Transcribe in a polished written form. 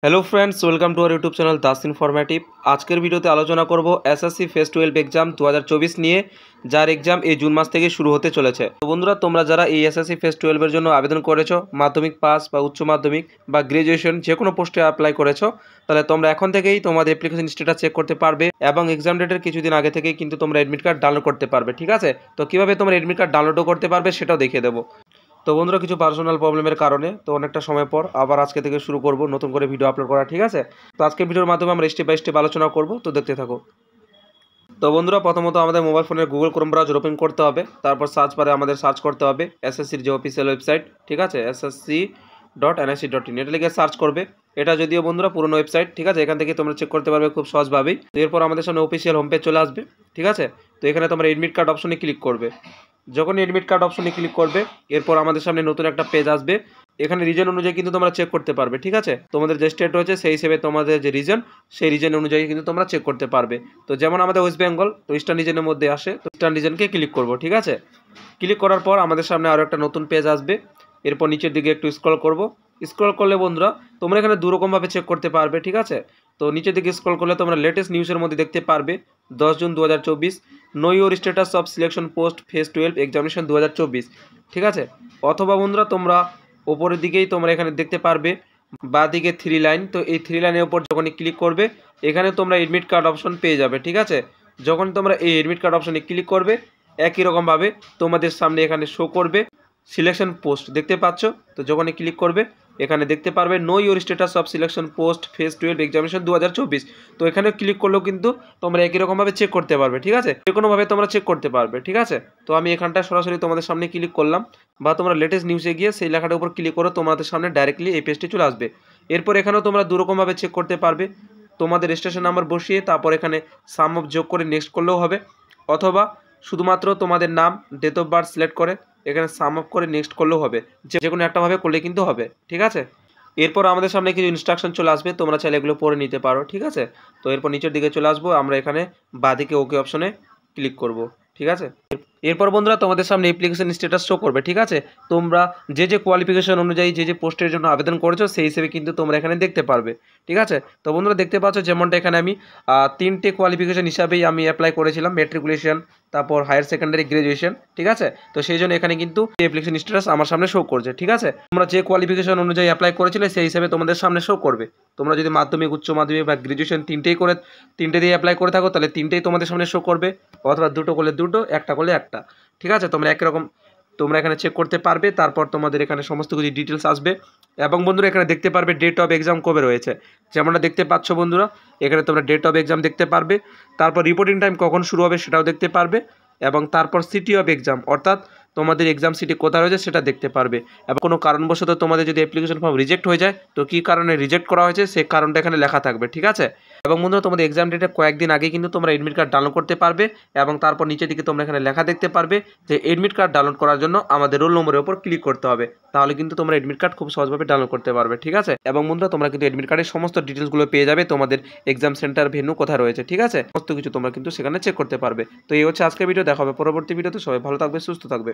Hello friends, welcome to our YouTube channel Das informative. আজকের ভিডিওতে আলোচনা করব এসএসসি ফেজ 12 এক্সাম 2024 নিয়ে, যার এক্সাম এই জুন মাস থেকে শুরু হতে চলেছে। তো বন্ধুরা, তোমরা যারা এই এসএসসি ফেজ 12 এর জন্য আবেদন করেছো, মাধ্যমিক পাস বা উচ্চ মাধ্যমিক বা গ্র্যাজুয়েশন যে কোনো পোস্টে অ্যাপ্লাই করেছো, তাহলে তোমরা এখন থেকেই তোমাদের অ্যাপ্লিকেশন স্ট্যাটাস চেক করতে পারবে এবং এক্সাম ডেটের কিছুদিন আগে থেকেই কিন্তু তোমরা অ্যাডমিট কার্ড ডাউনলোড করতে পারবে। ঠিক আছে, তো কীভাবে তোমরা অ্যাডমিট কার্ড ডাউনলোডও করতে পারবে সেটাও দেখিয়ে দেবো। তো বন্ধুরা, কিছু পার্সোনাল প্রবলেমের কারণে তো অনেকটা সময় পর আবার আজকে থেকে শুরু করব নতুন করে ভিডিও আপলোড করা। ঠিক আছে, তো আজকে ভিডিওর মাধ্যমে আমরা স্টেপ বাই স্টেপ আলোচনা করব, তো দেখতে থাকো। তো বন্ধুরা, প্রথমত আমাদের মোবাইল ফোনের গুগল ক্রোম ব্রাউজার ওপেন করতে হবে। তারপর সার্চ বারে আমাদের সার্চ করতে হবে এসএসসির যে অফিসিয়াল ওয়েবসাইট, ঠিক আছে, ssc.nic.in, এটা লিখে সার্চ করবে। এটা যদিও বন্ধুরা পুরনো ওয়েবসাইট, ঠিক আছে, এখান থেকে তোমরা চেক করতে পারবে খুব সহজভাবেই। তো এরপর আমাদের সামনে অফিসিয়াল হোম পেজ চলে আসবে। ঠিক আছে, তো এখানে তোমরা এডমিট কার্ড অপশনে ক্লিক করবে। যখন এডমিট কার্ড অপশনে ক্লিক করবে, এরপর আমাদের সামনে নতুন একটা পেজ আসবে। এখানে রিজন অনুযায়ী কিন্তু তোমরা চেক করতে পারবে। ঠিক আছে, তোমাদের যে স্টেট রয়েছে সেই হিসেবে তোমাদের যে রিজন, সেই রিজন অনুযায়ী কিন্তু তোমরা চেক করতে পারবে। তো যেমন আমাদের ওয়েস্ট বেঙ্গল, তো ইস্টার্ন রিজনের মধ্যে আসে, তো ইস্টার্ন রিজনকে ক্লিক করব। ঠিক আছে, ক্লিক করার পর আমাদের সামনে আরও একটা নতুন পেজ আসবে। এরপর নিচের দিকে একটু স্ক্রল করব। স্ক্রল করলে বন্ধুরা তোমরা এখানে দুরকমভাবে চেক করতে পারবে। ঠিক আছে, তো নিচের দিকে স্ক্রল করলে তোমরা লেটেস্ট নিউজের মধ্যে দেখতে পারবে 10 June 2024, no your status of selection post phase 12 examination 2024। ঠিক আছে, অথবা বন্ধুরা তোমরা ওপরের দিকেই তোমরা এখানে দেখতে পারবে বা দিকে 3 লাইন, তো এই 3 লাইনের উপর যখনই ক্লিক করবে এখানে তোমরা এডমিট কার্ড অপশন পেয়ে যাবে। ঠিক আছে, যখন তোমরা এই এডমিট কার্ড অপশনে ক্লিক করবে একই রকমভাবে তোমাদের সামনে এখানে শো করবে সিলেকশন পোস্ট, দেখতে পাচ্ছ। তো যখনই ক্লিক করবে এখানে দেখতে পারবে no your status of selection post phase 12 examination 2024। তো এখানে ক্লিক করলেও কিন্তু তোমরা একই রকমভাবে চেক করতে পারবে। ঠিক আছে, যে কোনোভাবে তোমরা চেক করতে পারবে। ঠিক আছে, তো আমি এখানটা সরাসরি তোমাদের সামনে ক্লিক করলাম, বা তোমরা লেটেস্ট নিউজে গিয়ে সেই লেখাটার উপর ক্লিক করো, তোমাদের সামনে ডাইরেক্টলি এই পেজটি চলে আসবে। এরপর এখানেও তোমরা দুরকমভাবে চেক করতে পারবে, তোমাদের রেজিস্ট্রেশন নাম্বার বসিয়ে তারপর এখানে সাম অফ যোগ করে নেক্সট করলেও হবে, অথবা শুধুমাত্র তোমাদের নাম, ডেট অফ বার্থ সিলেক্ট করে এখানে সাম আপ করে নেক্সট করলেও হবে, যে কোনো একটাভাবে করলে কিন্তু হবে। ঠিক আছে, এরপর আমাদের সামনে কিছু ইনস্ট্রাকশন চলে আসবে, তোমরা চাইলে এগুলো পড়ে নিতে পারো। ঠিক আছে, তো এরপর নিচের দিকে চলে আসবো, আমরা এখানে বাঁদিকে ওকে অপশনে ক্লিক করব। ঠিক আছে, এরপর বন্ধুরা তোমাদের সামনে অ্যাপ্লিকেশন স্ট্যাটাস শো করবে। ঠিক আছে, তোমরা যে কোয়ালিফিকেশন অনুযায়ী যে পোস্টের জন্য আবেদন করেছো সেই হিসেবে কিন্তু তোমরা এখানে দেখতে পারবে। ঠিক আছে, তো বন্ধুরা দেখতে পাচ্ছ যেমনটা এখানে আমি 3টে কোয়ালিফিকেশন হিসাবেই আমি অ্যাপ্লাই করেছিলাম, ম্যাট্রিকুলেশন, তারপর হায়ার সেকেন্ডারি, গ্র্যাজুয়েশন। ঠিক আছে, তো সেই জন্য এখানে কিন্তু অ্যাপ্লিকেশন স্ট্যাটাস আমার সামনে শো করছে। ঠিক আছে, তোমরা যে কোয়ালিফিকেশন অনুযায়ী অ্যাপ্লাই করেছিলে সেই হিসেবে তোমাদের সামনে শো করবে। তোমরা যদি মাধ্যমিক, উচ্চ মাধ্যমিক বা গ্র্যাজুয়েশন তিনটে দিয়ে অ্যাপ্লাই করে থাকো তাহলে তিনটেই তোমাদের সামনে শো করবে, অথবা দুটো করলে দুটো, একটা করলে একটা। ঠিক আছে, তোমরা একই রকম তোমরা এখানে চেক করতে পারবে। তারপর তোমাদের এখানে সমস্ত কিছু ডিটেলস আসবে এবং বন্ধুরা এখানে দেখতে পারবে ডেট অফ এক্সাম কবে রয়েছে, যেমনটা দেখতে পাচ্ছ বন্ধুরা এখানে তোমরা ডেট অফ এক্সাম দেখতে পারবে। তারপর রিপোর্টিং টাইম কখন শুরু হবে সেটাও দেখতে পারবে, এবং তারপর সিটি অফ এক্সাম অর্থাৎ তোমাদের এক্সাম সিটি কোথায় রয়েছে সেটা দেখতে পারবে। এবং কোনো কারণবশত তোমাদের যদি অ্যাপ্লিকেশন ফর্ম রিজেক্ট হয়ে যায় তো কী কারণে রিজেক্ট করা হয়েছে সেই কারণটা এখানে লেখা থাকবে। ঠিক আছে, এবং বন্ধুরা তোমাদের এক্সাম ডেটের কয়েকদিন আগে কিন্তু তোমরা এডমিট কার্ড ডাউনলোড করতে পারবে, এবং তারপর নিচের দিকে তোমরা এখানে লেখা দেখতে পারবে যে এডমিট কার্ড ডাউনলোড করার জন্য আমাদের রোল নম্বরের উপর ক্লিক করতে হবে, তাহলে কিন্তু তোমরা এডমিট কার্ড খুব সহজভাবে ডাউনলোড করতে পারবে। ঠিক আছে, এবং বন্ধুরা তোমরা কিন্তু এডমিট কার্ডের সমস্ত ডিটেলসগুলো পেয়ে যাবে, তোমাদের এক্সাম সেন্টার ভেন্যু কোথায় রয়েছে। ঠিক আছে, সমস্ত কিছু তোমরা কিন্তু সেখানে চেক করতে পারবে। তো এই হচ্ছে আজকের ভিডিও, দেখা হবে পরবর্তী ভিডিওতে। সবাই ভালো থাকবে, সুস্থ থাকবে।